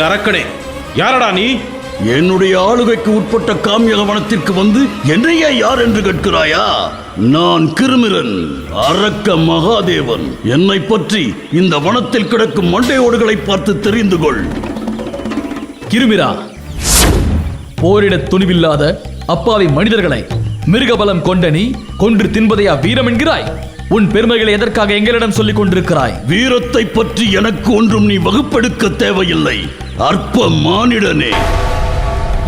அரக்கனே, யாரடா நீ? என்னுடைய ஆளுகைக்கு உட்பட்ட காமியக வனத்திற்கு வந்து என்னையே யார் என்று கேட்கிறாயா? நான் கிருமிரன், அரக்க மகாதேவன். என்னை பற்றி இந்த வனத்தில் கிடக்கும் மண்டையோடுகளை பார்த்து தெரிந்து கொள். கிருமிரா, போரிட துணிவில்லாத அப்பாவி மனிதர்களை மிருகபலம் கொண்ட நீ கொன்று தின்பதையா வீரம் என்கிறாய்? உன் பெருமைகளை எதற்காக எங்களிடம் சொல்லிக் கொண்டிருக்கிறாய்? வீரத்தை பற்றி எனக்கு ஒன்றும் நீ வகுப்பெடுக்க தேவையில்லை. அற்ப மானிடனே,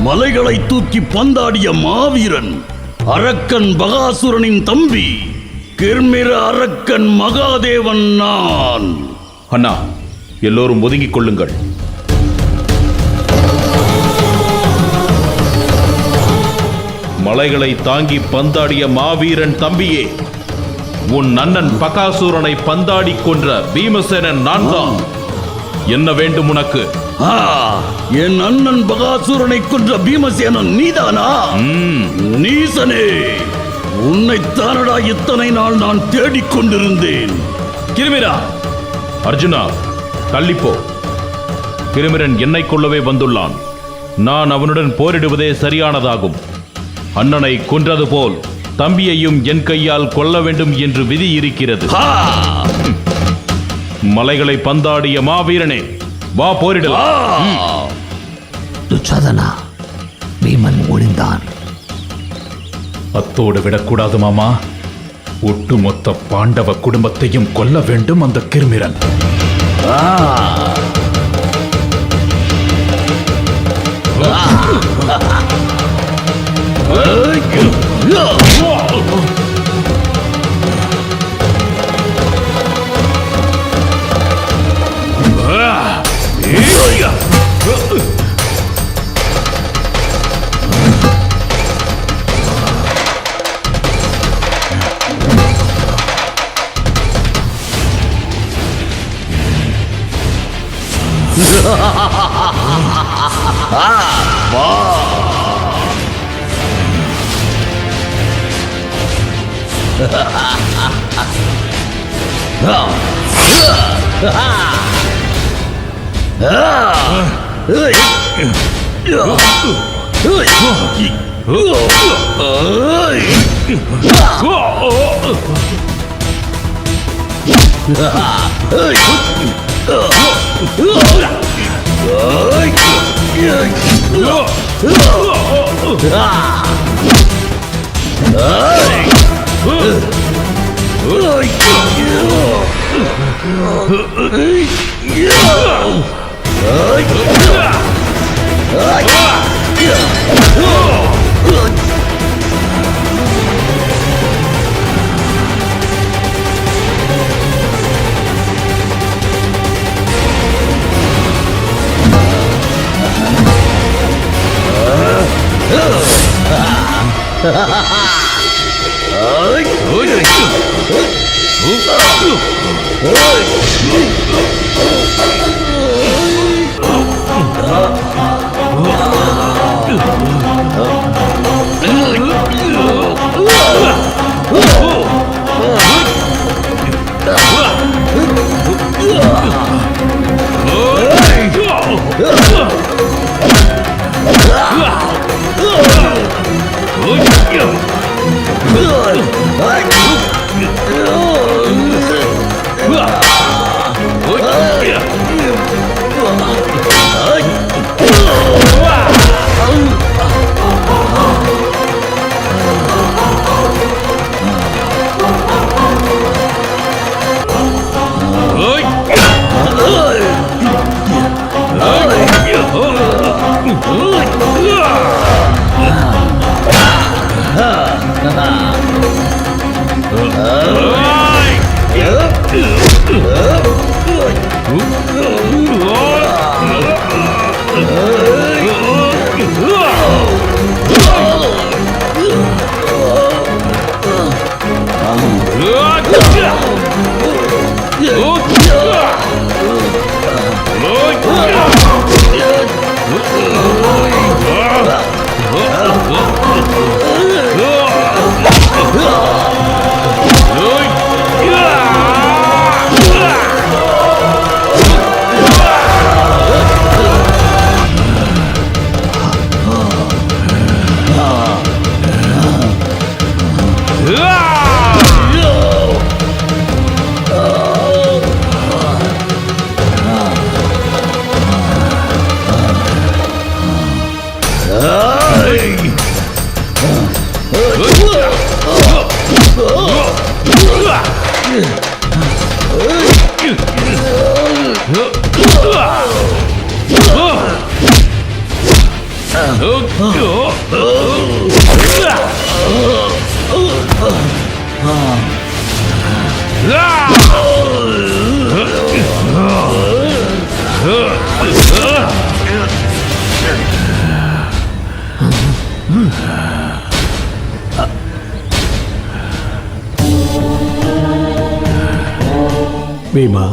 மலைகளை தூக்கி பந்தாடிய மாவீரன், அரக்கன் பகாசுரனின் தம்பி, கிர்மிர அரக்கன் மகாதேவன் நான். அண்ணா, எல்லோரும் ஒதுங்கிக் கொள்ளுங்கள். மலைகளை தாங்கி பந்தாடிய மாவீரன் தம்பியே, உன் அண்ணன் பகாசூரனை பந்தாடி கொன்ற பீமசேனன் நான் தான். என்ன வேண்டும் உனக்கு? என் அண்ணன் பகாசூரனை கொன்ற பீமசேனன் நீதானா? நீசனே, உன்னைத்தானடா இத்தனை நாள் நான் தேடிக்கொண்டிருந்தேன். கிருமிரா! அர்ஜுனா, தள்ளிப்போ. கிருமிரன் என்னை கொள்ளவே வந்துள்ளான். நான் அவனுடன் போரிடுவதே சரியானதாகும். அண்ணனை கொன்றது போல் தம்பியையும் என் கையால் கொல்ல வேண்டும் என்று விதி இருக்கிறது. மலைகளை பந்தாடிய மாவீரனே, வா போரிடலாம். துச்சாதனா, பீமன் ஒளிந்தான். அத்தோடு விடக்கூடாது மாமா. ஒட்டுமொத்த பாண்டவ குடும்பத்தையும் கொல்ல வேண்டும் அந்த கிருமிரன். பீமா,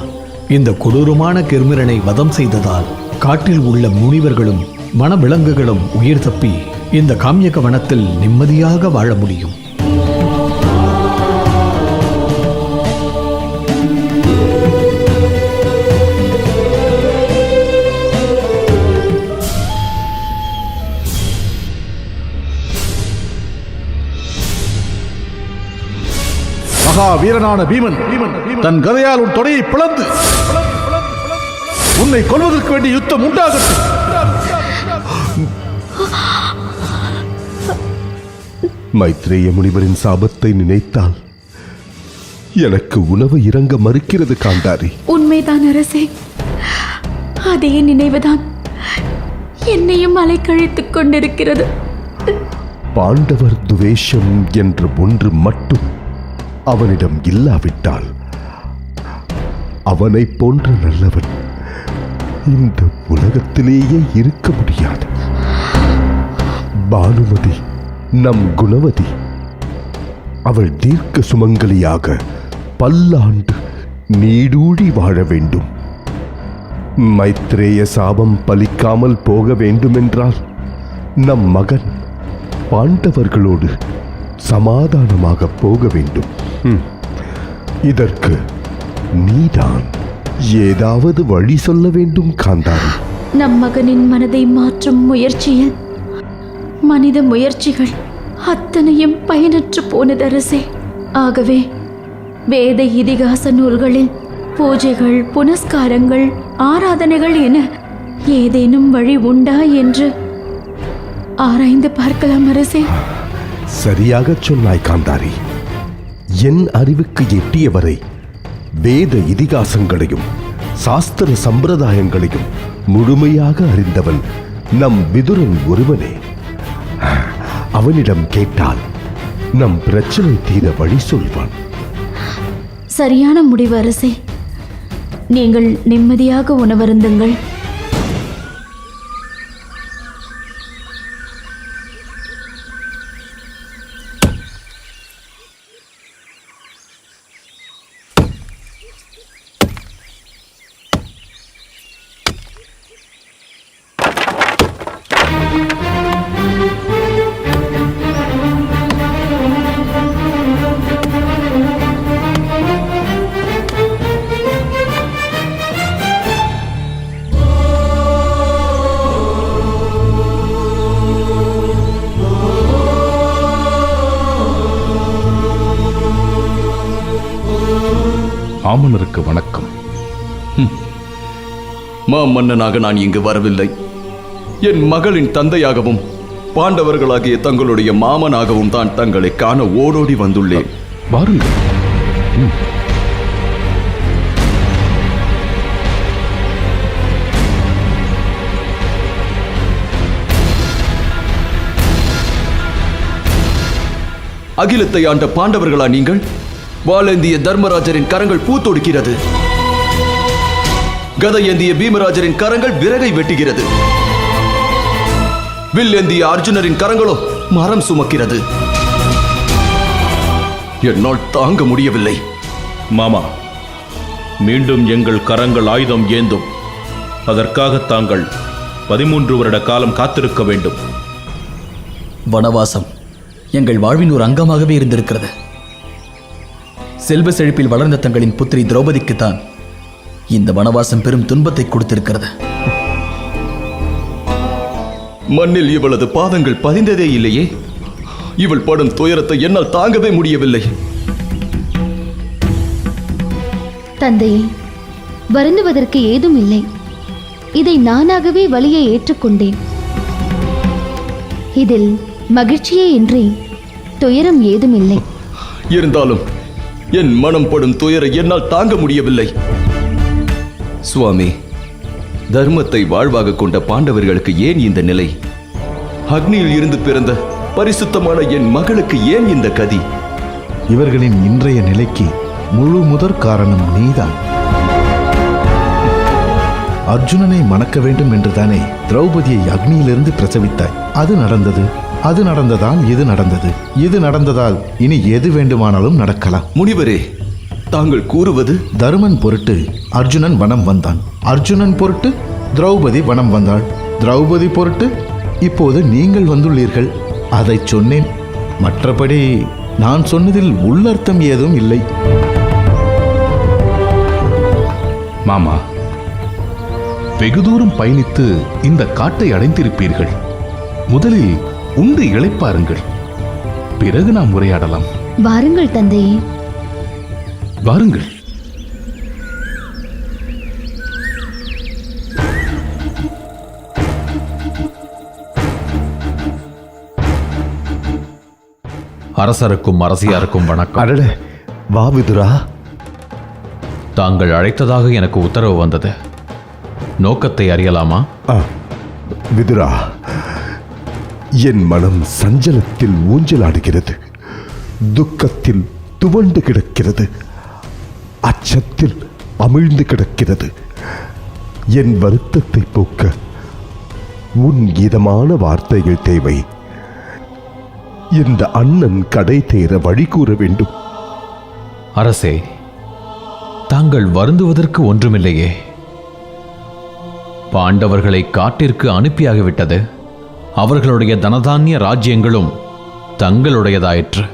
இந்த கொடூரமான கிருமிரனை வதம் செய்ததால் காட்டில் உள்ள முனிவர்களும் வனவிலங்குகளும் உயிர் தப்பி இந்த காம்யக வனத்தில் நிம்மதியாக வாழ முடியும். மகா வீரனான பீமன் தன் கதையால் உன் தொடையை பிளந்து உன்னை கொல்வதற்கு வேண்டிய யுத்தம் உண்டாகட்டும். மைத்ரேய முனிவரின் சாபத்தை நினைத்தால் எனக்கு உணவு இறங்க மறுக்கிறது காந்தாரி. உண்மைதான் அரசே, அதே நினைவுதான் என்னையும் அலைக்கழித்துக் கொண்டிருக்கிறது. பாண்டவர் துவேஷம் என்ற ஒன்று மட்டும் அவனிடம் இல்லாவிட்டால் அவனை போன்ற நல்லவன் இந்த உலகத்திலேயே இருக்க முடியாது. பானுமதி நம் குணவதி, அவள் தீர்க்க சுமங்கலியாக பல்லாண்டு நீடூழி வாழ வேண்டும். மைத்ரேய சாபம் பலிக்காமல் போக வேண்டுமென்றால் நம் மகன் பாண்டவர்களோடு சமாதானமாக போக வேண்டும். இதற்கு நீதான் ஏதாவது வழி சொல்ல வேண்டும் காந்தாரி. நம் மகனின் மனதை மாற்றும் முயற்சியில் மனித முயற்சிகள் அத்தனையும் பயனற்று போனது அரசே. ஆகவே வேத இதிகாச நூல்களில் பூஜைகள், புனஸ்காரங்கள், ஆராதனைகள் என ஏதேனும் வழி உண்டா என்று ஆராய்ந்து பார்க்கலாம் அரசே. சரியாக சொன்னாய் காந்தாரி. என் அறிவுக்கு எட்டியவரை வேத இதிகாசங்களையும் சாஸ்திர சம்பிரதாயங்களையும் முழுமையாக அறிந்தவன் நம் விதுரன் ஒருவனே. அவனிடம் கேட்டால் நம் பிரச்சனை தீர வழி சொல்வான். சரியான முடிவு அரசே. நீங்கள் நிம்மதியாக உணவருந்துங்கள். ஆமனருக்கு வணக்கம். மன்னனாக நான் இங்கு வரவில்லை. என் மகளின் தந்தையாகவும் பாண்டவர்களாகிய தங்களுடைய மாமனாகவும் தான் தங்களை காண ஓடோடி வந்துள்ளேன். வாருங்கள். அகிலத்தை ஆண்ட பாண்டவர்களா நீங்கள்? வாளேந்திய தர்மராஜரின் கரங்கள் பூத்தொடுக்கிறது. கதையேந்திய பீமராஜரின் கரங்கள் விறகை வெட்டுகிறது. வில்லேந்திய அர்ஜுனரின் கரங்களோ மரம் சுமக்கிறது. என்னால் தாங்க முடியவில்லை. மாமா, மீண்டும் எங்கள் கரங்கள் ஆயுதம் ஏந்தும். அதற்காக தாங்கள் 13 வருட காலம் காத்திருக்க வேண்டும். வனவாசம் எங்கள் வாழ்வின் ஒரு அங்கமாகவே இருந்திருக்கிறது. செல்வ செழிப்பில் வளர்ந்த தங்களின் புத்திரி திரௌபதிக்குத்தான் இந்த வனவாசம் பெரும் துன்பத்தை கொடுத்திருக்கிறது. மண்ணில் இவளது பாதங்கள் பதிந்ததே இல்லையே. இவள் படும் துயரத்தை என்னால் தாங்கவே முடியவில்லை. தந்தையே, வருந்துவதற்கு ஏதும் இல்லை. இதை நானாகவே வலியை ஏற்றுக்கொண்டேன். இதில் மகிழ்ச்சியே இன்றி துயரம் ஏதும் இல்லை. இருந்தாலும் என் மனம் படும் துயரை என்னால் தாங்க முடியவில்லை. சுவாமி, தர்மத்தை வாழ்வாக கொண்ட பாண்டவர்களுக்கு ஏன் இந்த நிலை? அக்னியில் இருந்து பிறந்த பரிசுத்தமான என் மகளுக்கு ஏன் இந்த கதி? இவர்களின் இன்றைய நிலைக்கு முழு முதற் காரணம் நீதான். அர்ஜுனனை மணக்க வேண்டும் என்றுதானே திரௌபதியை அக்னியிலிருந்து பிரசவித்தாய். அது நடந்தது. அது நடந்ததால் இது நடந்தது. இது நடந்ததால் இனி எது வேண்டுமானாலும் நடக்கலாம். முனிவரே, தாங்கள் கூறுவது? தருமன் பொருட்டு அர்ஜுனன் வனம் வந்தான். அர்ஜுனன் பொருட்டு திரௌபதி வனம் வந்தாள். திரௌபதி பொருட்டு இப்போது நீங்கள் வந்துள்ளீர்கள். அதை சொன்னேன். மற்றபடி நான் சொன்னதில் உள்ளர்த்தம் ஏதும் இல்லை. மாமா, வெகு தூரம் பயணித்து இந்த காட்டை அடைந்திருப்பீர்கள். முதலில் உண்டு இளைப்பாருங்கள். பிறகு நாம் உரையாடலாம். வாருங்கள் தந்தையே. வாருங்கள். அரசருக்கும் அரசியாருக்கும் வணக்கம். அடட, வா விதுரா. தாங்கள் அழைத்ததாக எனக்கு உத்தரவு வந்தது. நோக்கத்தை அறியலாமா? விதுரா, என் மனம் சஞ்சலத்தில் ஊஞ்சலாடுகிறது. துக்கத்தில் துவண்டு கிடக்கிறது. அச்சத்தில் அமிழ்ந்து கிடக்கிறது. என் வருத்தத்தை போக்க உன் இதமான வார்த்தைகள் தேவை. இந்த அண்ணன் கடை தேர வழி கூற வேண்டும். அரசே, தாங்கள் வருந்துவதற்கு ஒன்றுமில்லையே. பாண்டவர்களை காட்டிற்கு அனுப்பியாகிவிட்டது. அவர்களுடைய தனதானிய ராஜ்யங்களும் தங்களுடையதாயிற்று.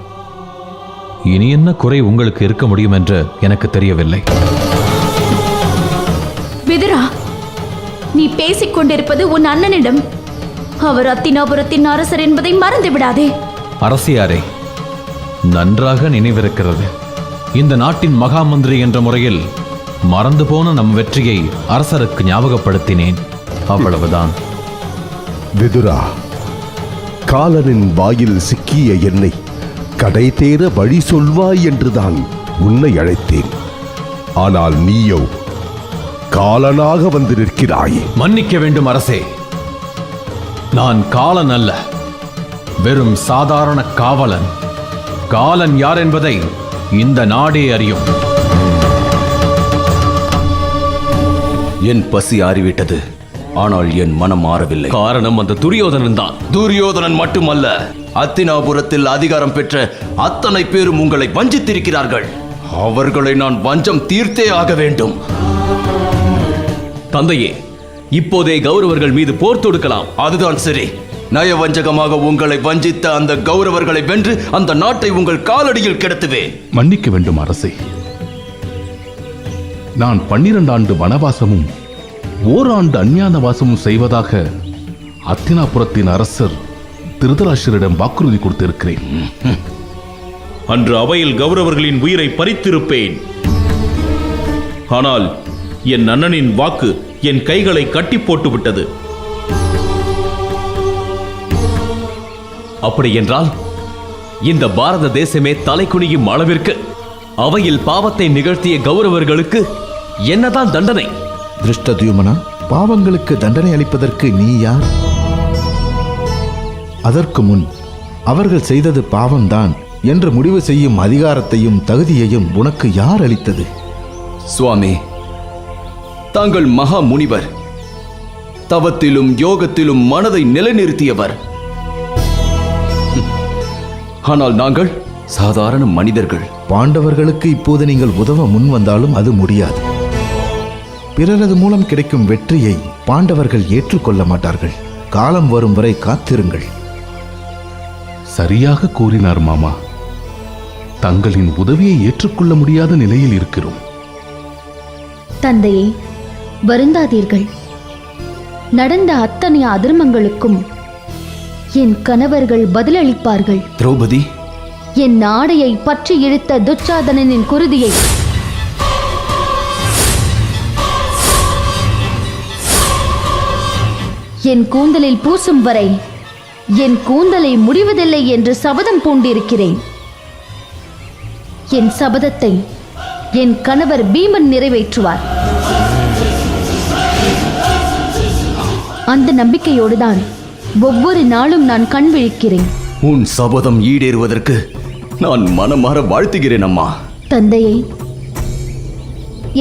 இனி என்ன குறை உங்களுக்கு இருக்க முடியும் என்று எனக்கு தெரியவில்லை. விதுரா, நீ பேசிக் கொண்டிருப்பது உன் அண்ணனிடம். அவர் அத்தினாபுரத்தின் அரசர் என்பதை மறந்து விடாதே. அரசியாரே, நன்றாக நினைவிருக்கிறது. இந்த நாட்டின் மகா மந்திரி என்ற முறையில் மறந்து போன நம் வெற்றியை அரசருக்கு ஞாபகப்படுத்தினேன். அவ்வளவுதான். விதுரா, காலனின் வாயில் சிக்கிய என்னை கடை தேர வழி சொல்வாய் என்றுதான் உன்னை அழைத்தேன். ஆனால் நீயோ காலனாக வந்து நிற்கிறாய். மன்னிக்க வேண்டும் அரசே. நான் காலன் அல்ல, வெறும் சாதாரண காவலன். காலன் யார் என்பதை இந்த நாடே அறியும். என் பசி ஆறிவிட்டது. ஆனால் என் மனம் மாறவில்லை. காரணம் அந்த துரியோதனன் தான். துரியோதனன் மட்டுமல்ல, அத்தினாபுரத்தில் அதிகாரம் பெற்ற அத்தனை பேரும் உங்களை வஞ்சித்திருக்கிறார்கள். அவர்களை நான் வஞ்சம் தீர்த்தே ஆக வேண்டும். தந்தையே, இப்போதே கௌரவர்கள் மீது போர் தொடுக்கலாம். அதுதான் சரி. நயவஞ்சகமாக உங்களை வஞ்சித்த அந்த கௌரவர்களை வென்று அந்த நாட்டை உங்கள் காலடியில் கிடத்துவேன். மன்னிக்க வேண்டும் அரசே. நான் 12 ஆண்டு வனவாசமும் ஓராண்டு அஞ்ஞானவாசமும் செய்வதாக அத்தினாபுரத்தின் அரசர் திருதராஷ்டிரரிடம் வாக்குறுதி கொடுத்திருக்கிறேன். அன்று அவையில் கௌரவர்களின் உயிரை பறித்திருப்பேன். ஆனால் என் அண்ணனின் வாக்கு என் கைகளை கட்டி போட்டு விட்டது. அப்படி என்றால் இந்த பாரத தேசமே தலைகுனியும் அளவிற்கு அவையில் பாவத்தை நிகழ்த்திய கௌரவர்களுக்கு என்னதான் தண்டனை? திருஷ்டத்யுமனா, பாவங்களுக்கு தண்டனை அளிப்பதற்கு நீ யார்? அதற்கு முன் அவர்கள் செய்தது பாவம்தான் என்று முடிவு செய்யும் அதிகாரத்தையும் தகுதியையும் உனக்கு யார் அளித்தது? சுவாமி, தாங்கள் மகா முனிவர். தவத்திலும் யோகத்திலும் மனதை நிலைநிறுத்தியவர். ஆனால் நாங்கள் சாதாரண மனிதர்கள். பாண்டவர்களுக்கு இப்போது நீங்கள் உதவ முன் வந்தாலும் அது முடியாது. பிறரது மூலம் கிடைக்கும் வெற்றியை பாண்டவர்கள் ஏற்றுக்கொள்ள மாட்டார்கள். காலம் வரும் வரை காத்திருங்கள். சரியாக கூறினார் மாமா. தங்களின் உதவியை ஏற்றுக்கொள்ள முடியாத நிலையில் இருக்கிறோம். தந்தையே, வருந்தாதீர்கள். நடந்த அத்தனை அதர்மங்களுக்கும் என் கணவர்கள் பதிலளிப்பார்கள். திரௌபதி, என் ஆடையை பற்றி இழுத்த துச்சாதனனின் குருதியை என் கூந்தலில் பூசும் வரை என் கூந்தலை முடிவதில்லை என்று சபதம் பூண்டிருக்கிறேன். என் சபதத்தை என் கணவர் பீமன் நிறைவேற்றுவார். அந்த நம்பிக்கையோடுதான் ஒவ்வொரு நாளும் நான் கண் விழிக்கிறேன். உன் சபதம் ஈடேறுவதற்கு நான் மனமாற வாழ்த்துகிறேன் அம்மா. தந்தையை,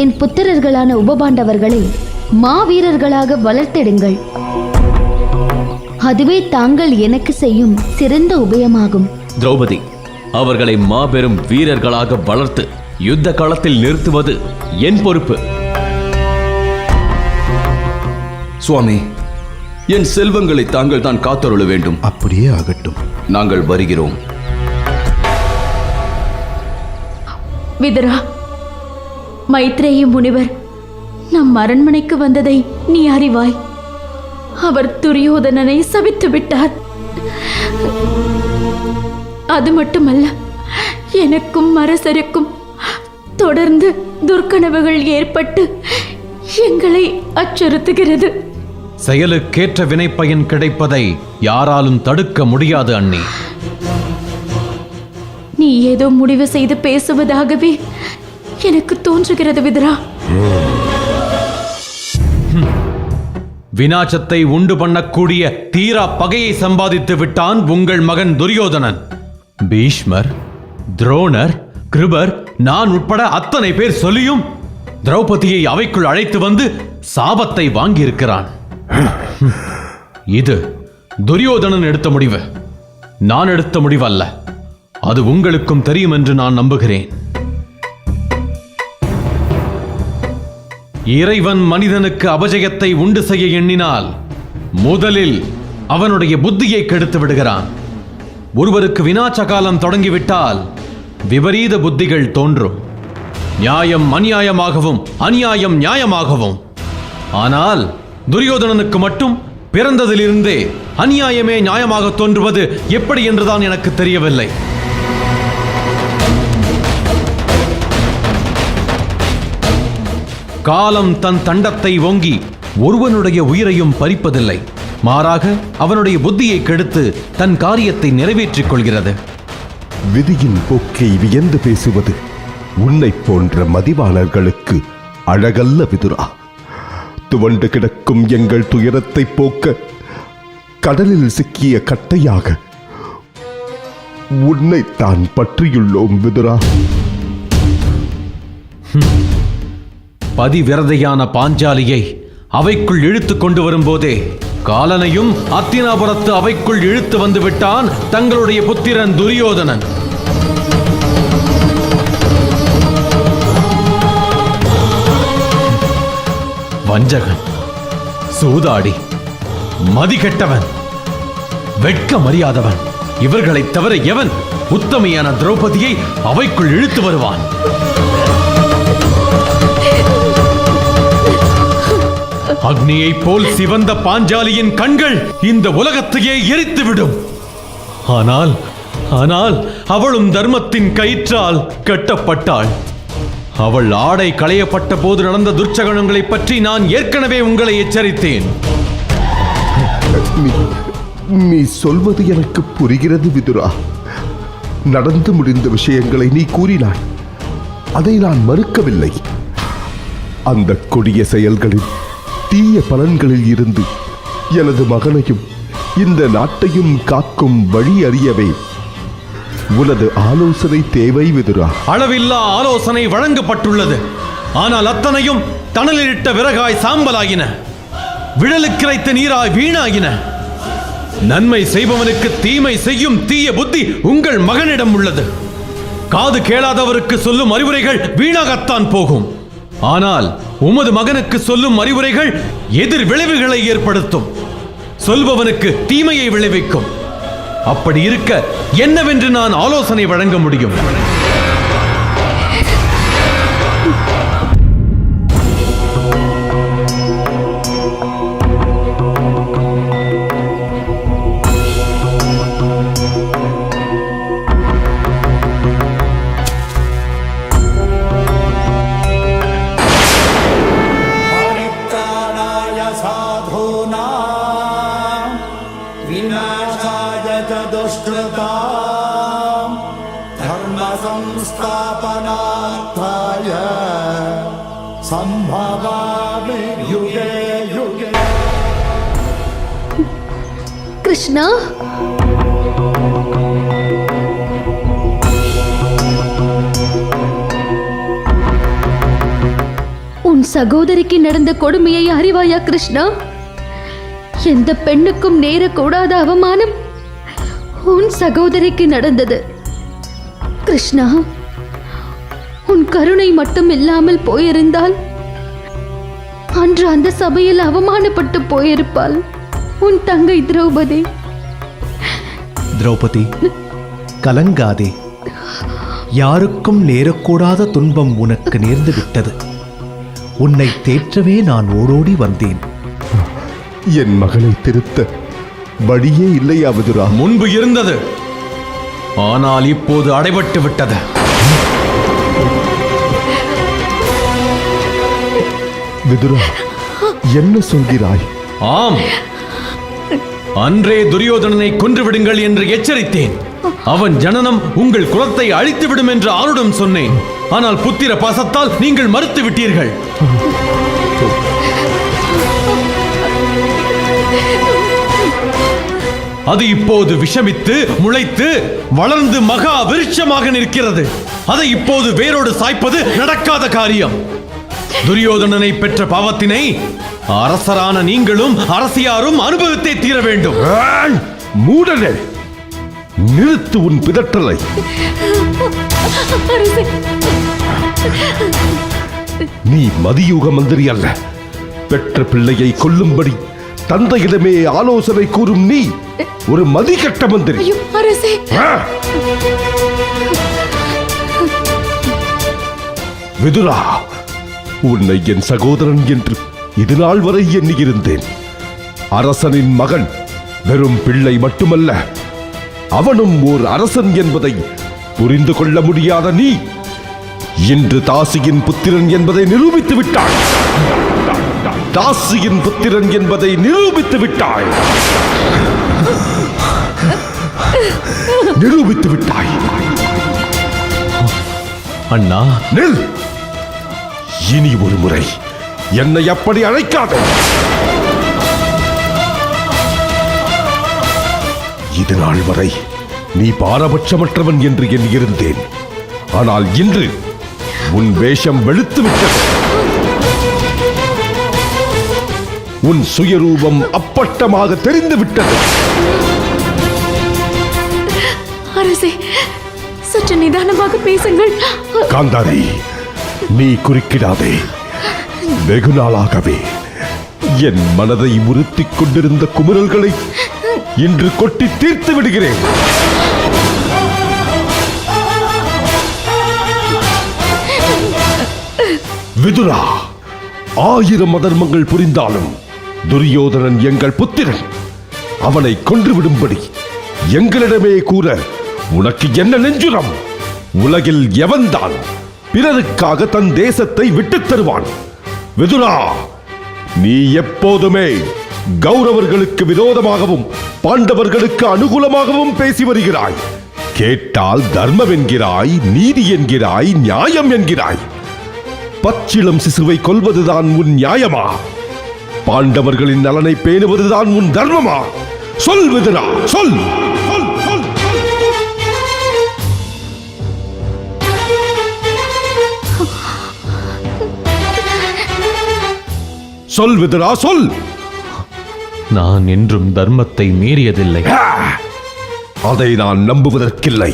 என் புத்திரர்களான உபபாண்டவர்களை மாவீரர்களாக வளர்த்தெடுங்கள். அதுவே தாங்கள் எனக்கு செய்யும் சிறந்த உபயமாகும். திரௌபதி, அவர்களை மாபெரும் வீரர்களாக வளர்த்து யுத்த களத்தில் நிறுத்துவது என் பொறுப்பு. சுவாமி, என் செல்வங்களை தாங்கள் தான் காத்தருள வேண்டும். அப்படியே ஆகட்டும். நாங்கள் வருகிறோம். விதுரா, மைத்ரேய முனிவர் நம் அரண்மனைக்கு வந்ததை நீ அறிவாய். அவர் துரியோதனனை சபித்து விட்டார். அது மட்டுமல்ல, எனக்கும் அரசருக்கும் தொடர்ந்து துர்க்கனவுகள் ஏற்பட்டு எங்களை அச்சுறுத்துகிறது. செயலுக்கேற்ற வினைப்பயன் கிடைப்பதை யாராலும் தடுக்க முடியாது அண்ணி. நீ ஏதோ முடிவு செய்து பேசுவதாகவே எனக்கு தோன்றுகிறது விதுரா. வினாசத்தை உண்டு பண்ணக்கூடிய தீரா பகையை சம்பாதித்து விட்டான் உங்கள் மகன் துரியோதனன். பீஷ்மர், துரோணர், கிருபர், நான் உட்பட அத்தனை பேர் சொல்லியும் திரௌபதியை அவைக்குள் அழைத்து வந்து சாபத்தை வாங்கியிருக்கிறான். இது துரியோதனன் எடுத்த முடிவு, நான் எடுத்த முடிவு அல்ல. அது உங்களுக்கும் தெரியும் என்று நான் நம்புகிறேன். இறைவன் மனிதனுக்கு அபஜயத்தை உண்டு செய்ய எண்ணினால் முதலில் அவனுடைய புத்தியை கெடுத்து விடுகிறான். ஒருவருக்கு வினாச காலம் தொடங்கிவிட்டால் விபரீத புத்திகள் தோன்றும். நியாயம் அநியாயமாகவும் அநியாயம் நியாயமாகவும். ஆனால் துரியோதனனுக்கு மட்டும் பிறந்ததிலிருந்தே அநியாயமே நியாயமாக தோன்றுவது எப்படி என்றுதான் எனக்கு தெரியவில்லை. காலம் தன் தண்டத்தை ஓங்கி ஒருவனுடைய உயிரையும் பறிப்பதில்லை. மாறாக அவனுடைய புத்தியை கெடுத்து தன் காரியத்தை நிறைவேற்றிக் கொள்கிறது. விதியின் போக்கை வியந்து பேசுவது உன்னை போன்ற மதிவாளர்களுக்கு அழகல்ல விதுரா. துவண்டு கிடக்கும் எங்கள் துயரத்தை போக்க கடலில் சிக்கிய கட்டையாக உன்னை தான் பற்றியுள்ளோம் விதுரா. பதிவிரதையான பாஞ்சாலியை அவைக்குள் இழுத்து கொண்டு வரும்போதே காலனையும் அத்தினாபுரத்து அவைக்குள் இழுத்து வந்து விட்டான் தங்களுடைய புத்திரன் துரியோதனன். வஞ்சகன், சூதாடி, மதிகெட்டவன், வெட்கமறியாதவன், இவர்களைத் தவிர எவன் உத்தமையான திரௌபதியை அவைக்குள் இழுத்து வருவான்? அக்னியை போல் சிவந்த பாஞ்சாலியின் கண்கள் இந்த உலகத்தையே எரித்துவிடும். ஆனால் ஆனால் அவளும் தர்மத்தின் கயிற்றால் கட்டப்பட்டாள். அவள் ஆடை களையப்பட்ட போது நடந்த துர்ச்சகனங்களை பற்றி நான் ஏற்கனவே உங்களை எச்சரித்தேன். நீ சொல்வது எனக்கு புரிகிறது விதுரா. நடந்து முடிந்த விஷயங்களை நீ கூறினாய், அதை நான் மறுக்கவில்லை. அந்த கொடிய செயல்களில் தீய பலன்களில் இருந்து எனது மகனையும் இந்த நாட்டையும் காக்கும் வழி அறியவே உனது ஆலோசனை தேவை விதுரா. அளவில்லா ஆலோசனை வழங்கப்பட்டுள்ளது. ஆனால் அத்தனையும் தணலிட்ட விறகாய் சாம்பலாயின, விழலுக்கிரைத்த நீராய் வீணாயின. நன்மை செய்பவனுக்கு தீமை செய்யும் தீய புத்தி உங்கள் மகனிடம் உள்ளது. காது கேளாதவருக்கு சொல்லும் அறிவுரைகள் வீணாகத்தான் போகும். ஆனால் உமது மகனுக்கு சொல்லும் அறிவுரைகள் எதிர் விளைவுகளை ஏற்படுத்தும். சொல்பவனுக்கு தீமையை விளைவிக்கும். அப்படி இருக்க என்னவென்று நான் ஆலோசனை வழங்க முடியும்? கிருஷ்ணா, உன் சகோதரிக்கு நடந்த கொடுமையை அறிவாயா கிருஷ்ணா? எந்த பெண்ணுக்கும் நேரக்கூடாத அவமானம் உன் சகோதரிக்கு நடந்தது. கிருஷ்ணா, உன் கருணை மட்டும் இல்லாமல் போயிருந்தால் அன்று அந்த சபையில் அவமானப்பட்டு போயிருப்பாள் உன் தங்கை திரௌபதி. திரௌபதி, கலங்காதே. யாருக்கும் நேரக்கூடாத துன்பம் உனக்கு நேர்ந்து விட்டது. உன்னை தேற்றவே நான் ஓடோடி வந்தேன். என் மகளை திருத்த வழியே இல்லையா விதுரா? முன்பு இருந்தது, ஆனால் இப்போது அடைபட்டு விட்டது. விதுரா, என்ன சொல்கிறாய்? ஆம், அன்றே துரியோதனனை கொன்றுவிடுங்கள் என்று எச்சரித்தேன். அவன் ஜனனம் உங்கள் குலத்தை அழித்துவிடும் என்று ஆருடம் சொன்னேன். ஆனால் புத்திர பாசத்தால் நீங்கள் மறுத்து விட்டீர்கள். அது இப்போது விஷமித்து முளைத்து வளர்ந்து மகா விருட்சமாக நிற்கிறது. அதை இப்போது வேரோடு சாய்ப்பது நடக்காத காரியம். துரியோதனனை பெற்ற பாவத்தினை அரசரான நீங்களும் அரசியாரும் அனுபவித்தே தீர வேண்டும். மூடனே, நிறுத்து உன் பிதற்றலை. நீ மதியூக மந்திரி அல்ல. பெற்ற பிள்ளையை கொல்லும்படி தந்தையிடமே ஆலோசனை கூறும் நீ ஒரு மதிகெட்ட மந்திரி. விதுரா, உன்னை என் சகோதரன் என்று இதுநாள் வரை எண்ணியிருந்தேன். அரசனின் மகன் வெறும் பிள்ளை மட்டுமல்ல, அவனும் ஓர் அரசன் என்பதை புரிந்து கொள்ள முடியாத நீ இன்று தாசியின் புத்திரன் என்பதை நிரூபித்து விட்டாய். தாசியின் புத்திரன் என்பதை நிரூபித்து விட்டாய். நிரூபித்து விட்டாய். அண்ணா, நில். இனி ஒரு முறை என்னை அப்படி அழைக்காதே. இது நாள் வரை நீ பாரபட்சமற்றவன் என்று எண்ணியிருந்தேன். ஆனால் இன்று உன் வேஷம் வெளுத்து விட்டது. உன் சுயரூபம் அப்பட்டமாக தெரிந்து விட்டது. அரசே, சற்று நிதானமாக பேசுங்கள். காந்தாரி, நீ குறுக்கிடாதே. வெகு நாளாகவே என் மனதை உறுத்திக் கொண்டிருந்த குமுறல்களை இன்று கொட்டி தீர்த்து விடுகிறேன். விதுரா, 1000 அதர்மங்கள் புரிந்தாலும் துரியோதனன் எங்கள் புத்திரன். அவனை கொன்றுவிடும்படி எங்களிடமே கூற உனக்கு என்ன நெஞ்சுரம்? உலகில் எவன்தான் பிறருக்காக தன் தேசத்தை விட்டுத் தருவான்? விதுரா, நீ எப்போதுமே கௌரவர்களுக்கு விரோதமாகவும் பாண்டவர்களுக்கு அனுகூலமாகவும் பேசி வருகிறாய். கேட்டால் தர்மம் என்கிறாய், நீதி என்கிறாய், நியாயம் என்கிறாய். பச்சிளம் சிசுவை கொல்வதுதான் உன் நியாயமா? பாண்டவர்களின் நலனை பேணுவதுதான் உன் தர்மமா? சொல் விதுரா, சொல். சொல் விதுரா, சொல். நான் என்றும் தர்மத்தை மீறியதில்லை. அதை நான் நம்புவதற்கில்லை.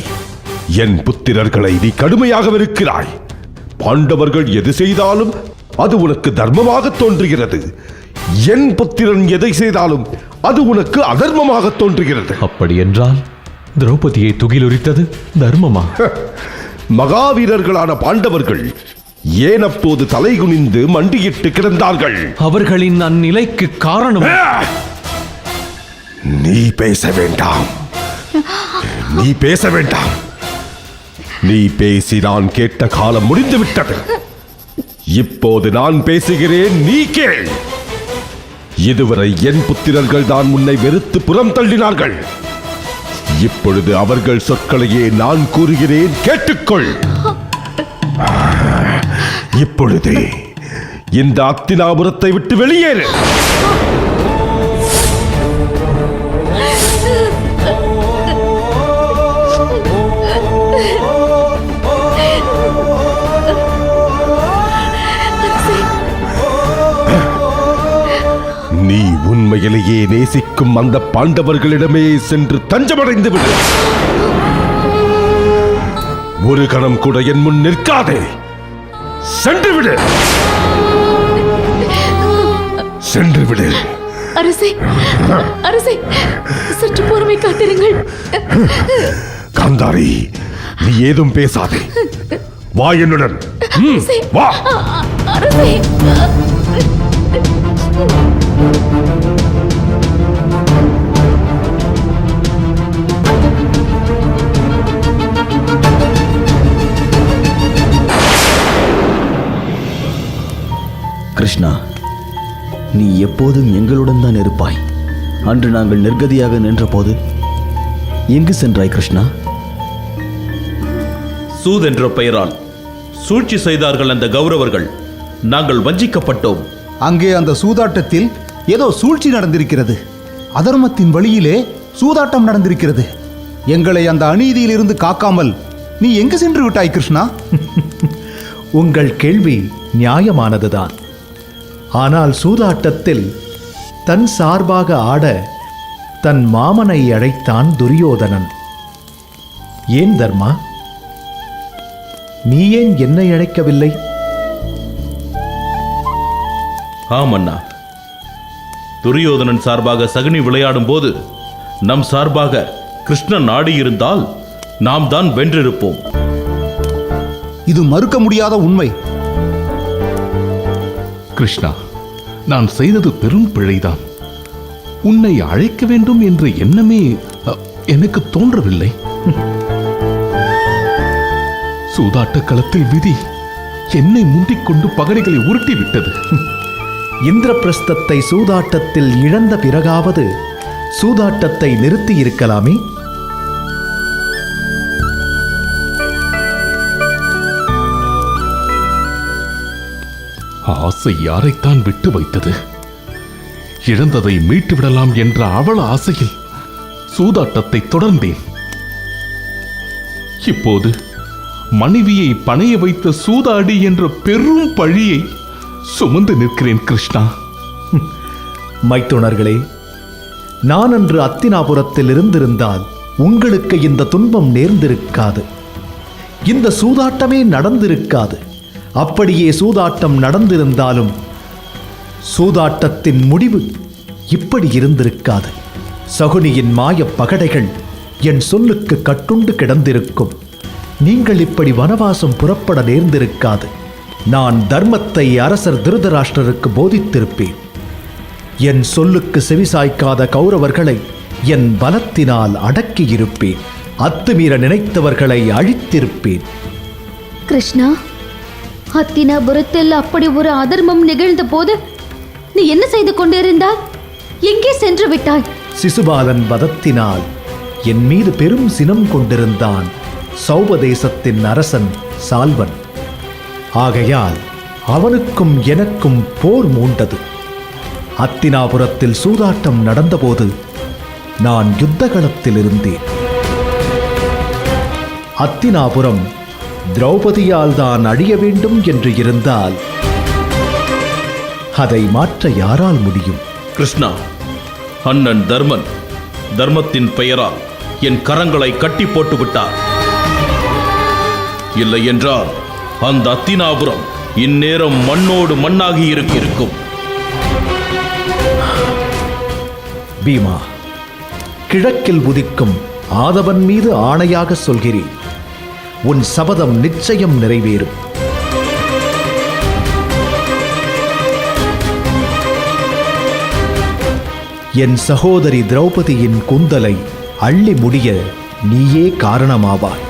என் புத்திரர்களை நீ கடுமையாக வெறுக்கிறாய். பாண்டவர்கள் எது செய்தாலும் அது உனக்கு தர்மமாக தோன்றுகிறது. என் புத்திரன் எதை செய்தாலும் அது உனக்கு அதர்மமாக தோன்றுகிறது. அப்படி என்றால் திரௌபதியை துகிலுரித்தது தர்மமா? மகாவீரர்களான பாண்டவர்கள் ஏன் அப்போது தலைகுனிந்து மண்டியிட்டு கிடந்தார்கள்? அவர்களின் அந்நிலைக்கு காரணம். நீ பேச வேண்டாம். நீ பேச வேண்டாம். நீ பேசி நான் கேட்ட காலம் முடிந்து விட்டது. இப்போது நான் பேசுகிறேன், நீ கேள். இதுவரை என் புத்திரர்கள் தான் உன்னை வெறுத்து புறம் தள்ளினார்கள். இப்பொழுது அவர்கள் சொற்களையே நான் கூறுகிறேன், கேட்டுக்கொள். இப்பொழுதே இந்த அத்தினாபுரத்தை விட்டு வெளியேறு. உண்மையிலேயே நேசிக்கும் அந்த பாண்டவர்களிடமே சென்று தஞ்சமடைந்து விடு. ஒரு கணம் கூட என் முன் நிற்காதே. சென்று விடு, சென்று விடு. அரசே, அரசே, சற்று பொறுமை காத்திருங்கள். காந்தாரி, நீ ஏதும் பேசாதே. வா என்னுடன். வா. அரசே, கிருஷ்ணா, நீ எப்போதும் எங்களுடன் தான் இருப்பாய். அன்று நாங்கள் நிர்கதியாக நின்றபோது எங்கு சென்றாய் கிருஷ்ணா? சூத் என்ற பெயரால் சூழ்ச்சி செய்தார்கள் அந்த கௌரவர்கள். நாங்கள் வஞ்சிக்கப்பட்டோம். அங்கே அந்த சூதாட்டத்தில் ஏதோ சூழ்ச்சி நடந்திருக்கிறது. அதர்மத்தின் வழியிலே சூதாட்டம் நடந்திருக்கிறது. எங்களை அந்த அநீதியிலிருந்து காக்காமல் நீ எங்கு சென்று விட்டாய் கிருஷ்ணா? உங்கள் கேள்வி நியாயமானதுதான். ஆனால் சூதாட்டத்தில் தன் சார்பாக ஆட தன் மாமனை அழைத்தான் துரியோதனன். ஏன் தர்மா, நீ ஏன் என்னை அழைக்கவில்லை? ஆமண்ணா, துரியோதனன் சார்பாக சகுனி விளையாடும் போது நம் சார்பாக கிருஷ்ணன் ஆடியிருந்தால் நாம் தான் வென்றிருப்போம். இது மறுக்க முடியாத உண்மை. கிருஷ்ணா, நான் செய்தது பெரும் பிழைதான். உன்னை அழைக்க வேண்டும் என்ற எண்ணமே எனக்கு தோன்றவில்லை. சூதாட்ட களத்தில் விதி என்னை முந்திக்கொண்டு பகடைகளை உருட்டி விட்டது. இந்திரபிரஸ்தத்தை சூதாட்டத்தில் இழந்த பிறகாவது சூதாட்டத்தை நிறுத்தி இருக்கலாமே. ஆசை யாரைத்தான் விட்டு வைத்தது? இழந்ததை மீட்டு விடலாம் என்ற அவள ஆசையில் சூதாட்டத்தை தொடர்ந்தேன். இப்போது மனைவியை பணைய வைத்த சூதாடி என்ற பெரும் பழியை சுமந்து நிற்கிறேன் கிருஷ்ணா. மைத்துணர்களே, நான் அன்று அத்தினாபுரத்தில் இருந்திருந்தால் உங்களுக்கு இந்த துன்பம் நேர்ந்திருக்காது. இந்த சூதாட்டமே நடந்திருக்காது. அப்படியே சூதாட்டம் நடந்திருந்தாலும் சூதாட்டத்தின் முடிவு இப்படி இருந்திருக்காது. சகுனியின் மாயப் பகடைகள் என் சொல்லுக்கு கட்டுண்டு கிடந்திருக்கும். நீங்கள் இப்படி வனவாசம் புறப்பட நேர்ந்திருக்காது. நான் தர்மத்தை அரசர் திருதராஷ்டிரருக்கு போதித்திருப்பேன். என் சொல்லுக்கு செவிசாய்க்காத கௌரவர்களை என் பலத்தினால் அடக்கியிருப்பேன். அத்துமீற நினைத்தவர்களை அழித்திருப்பேன். கிருஷ்ணா, ஹத்தினாபுரத்தில் அப்படி ஒரு அதர்மம் நிகழ்ந்த போது நீ என்ன செய்து கொண்டிருந்தாய்? எங்கே சென்று விட்டாய்? சிசுபாலன் வதத்தினால் என் மீது பெரும் சினம் கொண்டிருந்தான் சௌபதேசத்தின் அரசன் சால்வன். ஆகையால் அவனுக்கும் எனக்கும் போர் மூண்டது. அத்தினாபுரத்தில் சூதாட்டம் நடந்தபோது நான் யுத்தகளத்தில் இருந்தேன். அத்தினாபுரம் திரௌபதியால் தான் அழிய வேண்டும் என்று இருந்தால் அதை மாற்ற யாரால் முடியும்? கிருஷ்ணா, அண்ணன் தர்மன் தர்மத்தின் பெயரால் என் கரங்களை கட்டி போட்டு விட்டார். இல்லை என்றால் அந்த அத்தினாபுரம் இந்நேரம் மண்ணோடு மண்ணாகி இருக்கும். பீமா, கிழக்கில் உதிக்கும் ஆதவன் மீது ஆணையாக சொல்கிறேன், உன் சபதம் நிச்சயம் நிறைவேறும். என் சகோதரி திரௌபதியின் கூந்தலை அள்ளி முடிய நீயே காரணமாவாய்.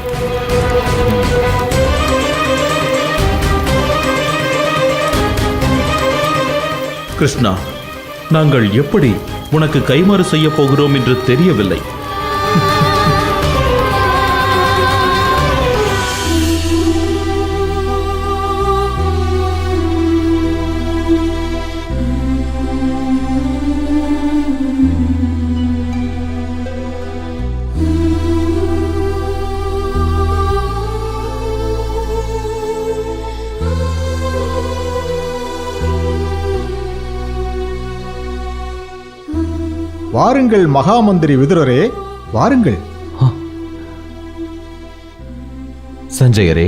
கிருஷ்ணா, நாங்கள் எப்படி உனக்கு கைமாறு செய்ய போகிறோம் என்று தெரியவில்லை. வாருங்கள் மகாமந்திரி விதுரரே, வாருங்கள். சஞ்சயரே,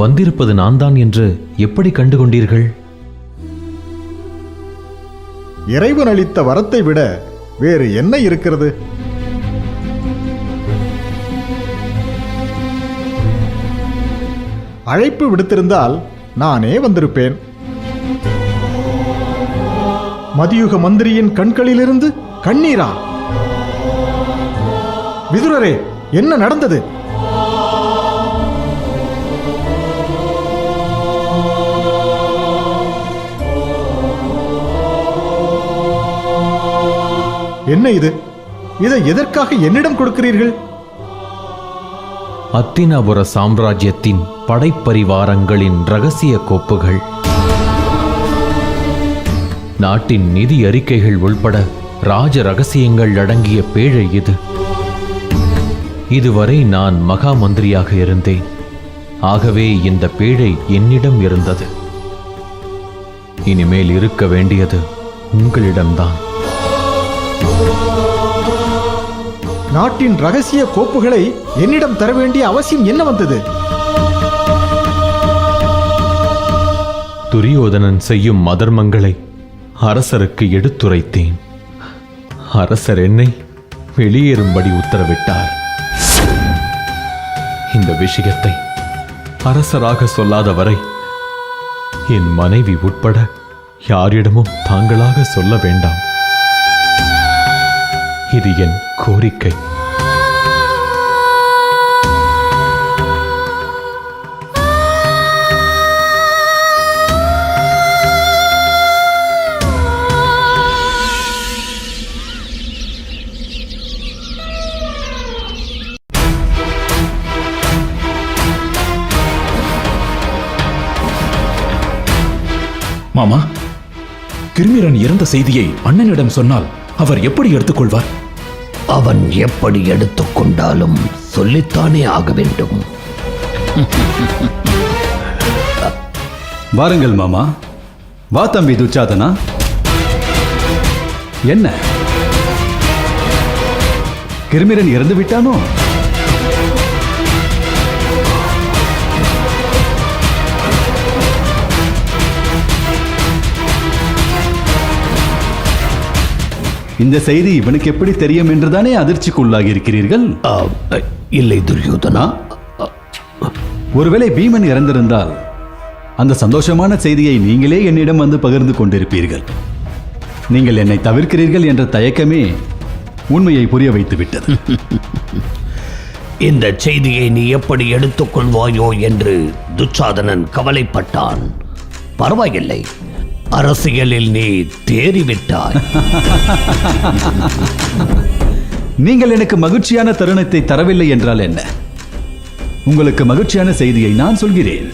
வந்திருப்பது நான் தான் என்று எப்படி கண்டுகொண்டீர்கள்? இறைவன் அளித்த வரத்தை விட வேறு என்ன இருக்கிறது? அழைப்பு விடுத்திருந்தால் நானே வந்திருப்பேன். மதியுக மந்திரியின் கண்களிலிருந்து கண்ணீரா? விதுரரே, என்ன நடந்தது? என்ன இது? இதை எதற்காக என்னிடம் கொடுக்கிறீர்கள்? அத்தினாபுர சாம்ராஜ்யத்தின் படைப்பரிவாரங்களின் ரகசிய கோப்புகள், நாட்டின் நிதி அறிக்கைகள் உள்பட ராஜ ரகசியங்கள் அடங்கிய பேழை இது. இதுவரை நான் மகா மந்திரியாக இருந்தேன். ஆகவே இந்த பேழை என்னிடம் இருந்தது. இனிமேல் இருக்க வேண்டியது உங்களிடம்தான். நாட்டின் ரகசிய கோப்புகளை என்னிடம் தர வேண்டிய அவசியம் என்ன வந்தது? துரியோதனன் செய்யும் அதர்மங்களை அரசருக்கு எடுத்துரைத்தேன். அரசர் என்னை வெளியேறும்படி உத்தரவிட்டார். இந்த விஷயத்தை அரசராக சொல்லாத வரை என் மனைவி உட்பட யாரிடமும் தாங்களாக சொல்ல வேண்டாம். இது என் கோரிக்கை. மாமா, கிருமிரன் இறந்த செய்தியை அண்ணனிடம் சொன்னால் அவர் எப்படி எடுத்துக்கொள்வார்? அவன் எப்படி எடுத்துக்கொண்டாலும் சொல்லித்தானே ஆக வேண்டும். வாருங்கள் மாமா. வா தம்பி துச்சாதனா. என்ன, கிருமிரன் இறந்து விட்டானோ? இந்த செய்தி இவனுக்கு எப்படி தெரியும் என்றுதானே அதிர்ச்சிக்குள்ளாகி இருக்கிறீர்கள்? இல்லை துரியோதனா. ஒருவேளை பீமன் இறந்திருந்தால் அந்த சந்தோஷமான செய்தியை நீங்களே என்னிடம் வந்து பகிர்ந்து கொண்டிருப்பீர்கள். நீங்கள் என்னை தவிர்க்கிறீர்கள் என்ற தயக்கமே உண்மையை புரிய வைத்து விட்டது. இந்த செய்தியை நீ எப்படி எடுத்துக்கொள்வாயோ என்று துச்சாதனன் கவலைப்பட்டான். பரவாயில்லை, அரசியலில் நீ தேறிவிட்டாய். நீங்கள் எனக்கு மகிழ்ச்சியான தருணத்தை தரவில்லை என்றால் என்ன? உங்களுக்கு மகிழ்ச்சியான செய்தியை நான் சொல்கிறேன்.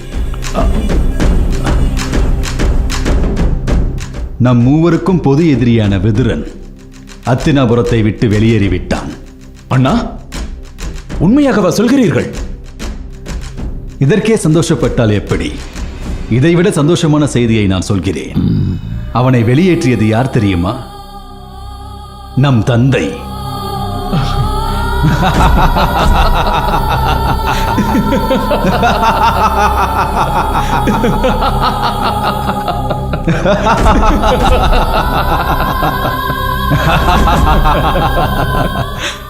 நம் மூவருக்கும் பொது எதிரியான விதுரன் அத்தினாபுரத்தை விட்டு வெளியேறிவிட்டான். அண்ணா, உண்மையாகவா சொல்கிறீர்கள்? இதற்கே சந்தோஷப்பட்டால் எப்படி? இதைவிட சந்தோஷமான செய்தியை நான் சொல்கிறேன். அவனை வெளியேற்றியது யார் தெரியுமா? நம் தந்தை.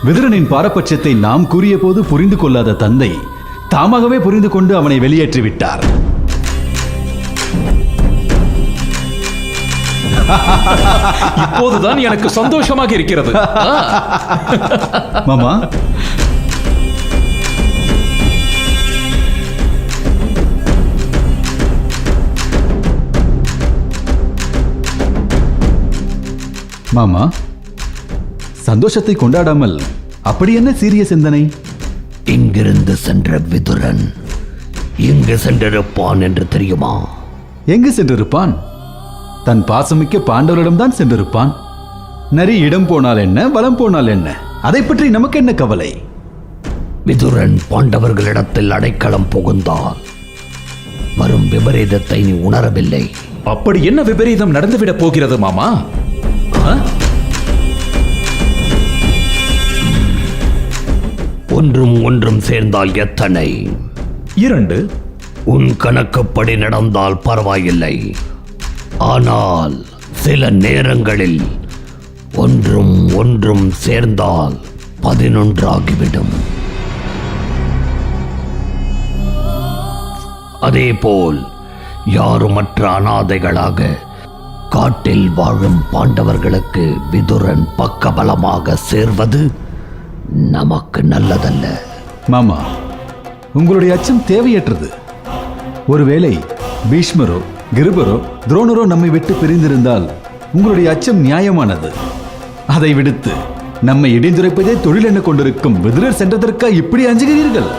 விதுரனின் பாரபட்சத்தை நாம் கூறிய போது புரிந்து கொள்ளாத தந்தை தாமாகவே புரிந்து கொண்டு அவனை வெளியேற்றி விட்டார். இப்போதுதான் எனக்கு சந்தோஷமாக இருக்கிறது. மாமா, மாமா, சந்தோஷத்தை கொண்டாடாமல் அப்படி என்ன சீரிய சிந்தனை? இங்கிருந்து சென்ற விதுரன் எங்கு சென்றிருப்பான் என்று தெரியுமா? எங்கு சென்றிருப்பான்? தன் பாசமிக்க பாண்டவரிடம்தான் சென்றிருப்பான். நரி இடம் போனால் என்ன, வலம் போனால் என்ன, அதை பற்றி நமக்கு என்ன கவலை? விதுரன் பாண்டவர்களிடத்தில் அடைக்கலம் புகுந்தால் வரும் விபரீதத்தை நீ உணரவில்லை. அப்படி என்ன விபரீதம் நடந்துவிடப் போகிறது மாமா? ஒன்றும் ஒன்றும் சேர்ந்தால் எத்தனை? 2. உன் கணக்குப்படி நடந்தால் பரவாயில்லை. ஆனால் சில நேரங்களில் ஒன்றும் ஒன்றும் சேர்ந்தால் 11 ஆகிவிடும். அதேபோல் யாருமற்ற அனாதைகளாக காட்டில் வாழும் பாண்டவர்களுக்கு விதுரன் பக்கபலமாக சேர்வது நமக்கு நல்லதல்ல. மாமா, உங்களுடைய அச்சம் தேவையற்றது. ஒருவேளை பீஷ்மரோ கிருபரோ துரோணரோ நம்மை விட்டு பிரிந்திருந்தால் உங்களுடைய அச்சம் நியாயமானது. அதை விடுத்து நம்மை இடிந்துரைப்பதே தொழில் என கொண்டிருக்கும் விதுரர் சென்றதற்கா இப்படி அஞ்சுகிறீர்கள்?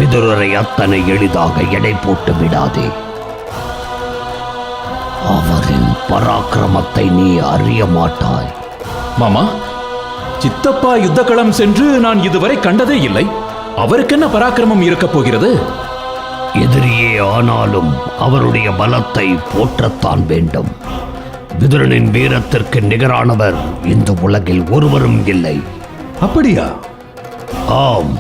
விதுரரை அத்தனை எளிதாக எடை போட்டு விடாதே. அவரின் பராக்கிரமத்தை நீ அறிய மாட்டாய். மாமா, சித்தப்பா யுத்தகளம் சென்று நான் இதுவரை கண்டதே இல்லை. அவருக்கு என்ன பராக்கிரமம் இருக்கப் போகிறது? எதிரியே ஆனாலும் அவருடைய பலத்தை போற்றத்தான் வேண்டும். விதுரனின் வீரத்திற்கு நிகரானவர் இந்த உலகில் ஒருவரும் இல்லை. அப்படியா? ஆம்.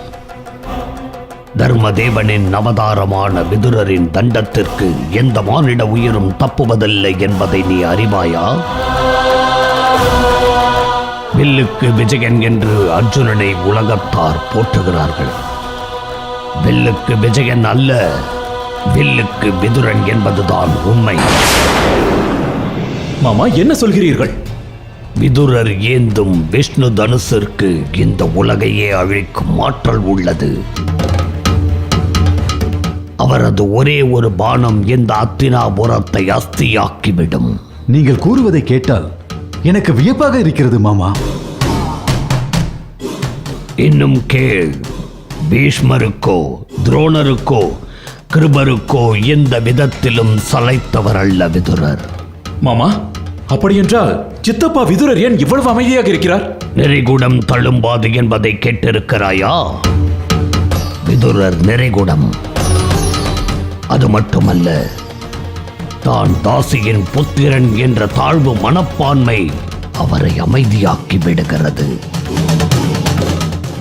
தர்மதேவனின் அவதாரமான விதுரரின் தண்டத்திற்கு எந்த மானிட உயிரும் தப்புவதில்லை என்பதை நீ அறிவாயா? வில்லுக்கு விஜயன் என்று அர்ஜுனனை உலகத்தார் போற்றுகிறார்கள். வில்லுக்கு விஜயன் அல்ல, வில்லுக்கு விதுரன் என்பதுதான் உண்மை. மாமா, என்ன சொல்கிறீர்கள்? விதுரர் ஏந்தும் விஷ்ணு தனுசிற்கு இந்த உலகையே அழிக்கும் ஆற்றல் உள்ளது. அவரது ஒரே ஒரு பானம் இந்த அத்தினாபுரத்தை அஸ்தியாக்கிவிடும். நீங்கள் கூறுவதை கேட்டால் எனக்கு வியப்பாக இருக்கிறது மாமா. இன்னும் கேள். பீஷ்மருக்கோ துரோணருக்கோ கிருபருக்கோ எந்த விதத்திலும் சளைத்தவர் அல்ல விதுரர். மாமா, அப்படியென்றால் சித்தப்பா விதுரர் ஏன் இவ்வளவு அமைதியாக இருக்கிறார்? நெறிகுடம் தழும்பாது என்பதை கேட்டிருக்கிறாயா? விதுரர் நெறிகுடம். அது மட்டுமல்ல, தான் தாசியின் புத்திரன் என்ற தாழ்வு மனப்பான்மை அவரை அமைதியாக்கி விடுகிறது.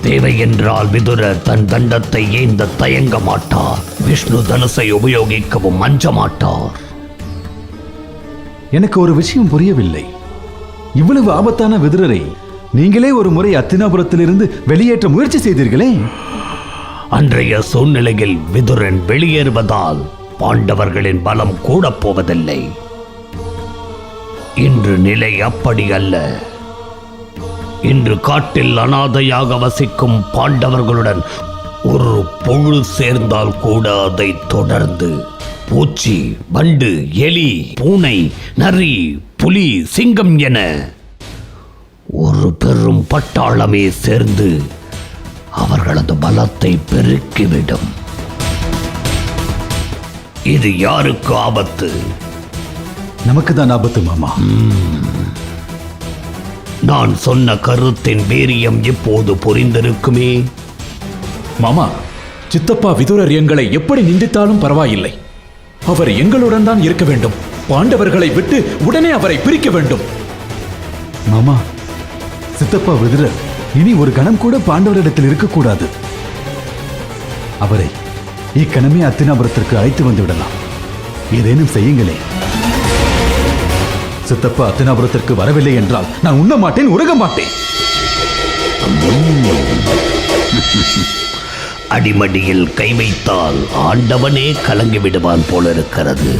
தேவை என்றால் விதுரர் தன் தண்டத்தை ஏந்த தயங்க மாட்டார். விஷ்ணு தனுசை உபயோகிக்கவும் அஞ்ச மாட்டார். எனக்கு ஒரு விஷயம் புரியவில்லை. இவ்வளவு ஆபத்தான விதுரரை நீங்களே ஒரு முறை அத்தினாபுரத்திலிருந்து வெளியேற்ற முயற்சி செய்தீர்களே. அன்றைய சூழ்நிலையில் விதுரன் வெளியேறுவதால் பாண்டவர்களின் பலம் கூட போவதில்லை. இன்று நிலை அப்படி அல்ல. இன்று காட்டில் அனாதையாக வசிக்கும் பாண்டவர்களுடன் ஒரு பொழு சேர்ந்தால் கூட அதை தொடர்ந்து பூச்சி, வண்டு, எலி, பூனை, நரி, புலி, சிங்கம் என ஒரு பெரும் பட்டாளமே சேர்ந்து அவர்களது பலத்தை பெருக்கிவிடும். இது யாருக்கு ஆபத்து? நமக்கு தான் ஆபத்து மாமா. நான் சொன்ன கருத்தின் வீரியம் இப்போது புரிந்திருக்குமே. மாமா, சித்தப்பா விதுரர் எங்களை எப்படி நிந்தித்தாலும் பரவாயில்லை. அவர் எங்களுடன் தான் இருக்க வேண்டும். பாண்டவர்களை விட்டு உடனே அவரை பிரிக்க வேண்டும். மாமா, சித்தப்பா விதுரர் இனி ஒரு கணம் கூட பாண்டவரிடத்தில் இருக்கக்கூடாது. அவரை இக்கணமே அத்தினாபுரத்திற்கு அழைத்து வந்து விடலாம். ஏதேனும் செய்யுங்களே. சித்தப்பா அத்தினாபுரத்திற்கு வரவில்லை என்றால் நான் உண்ண மாட்டேன், உறங்க மாட்டேன். அடிமடியில் கை வைத்தால் ஆண்டவனே கலங்கி விடுவான் போல இருக்கிறது.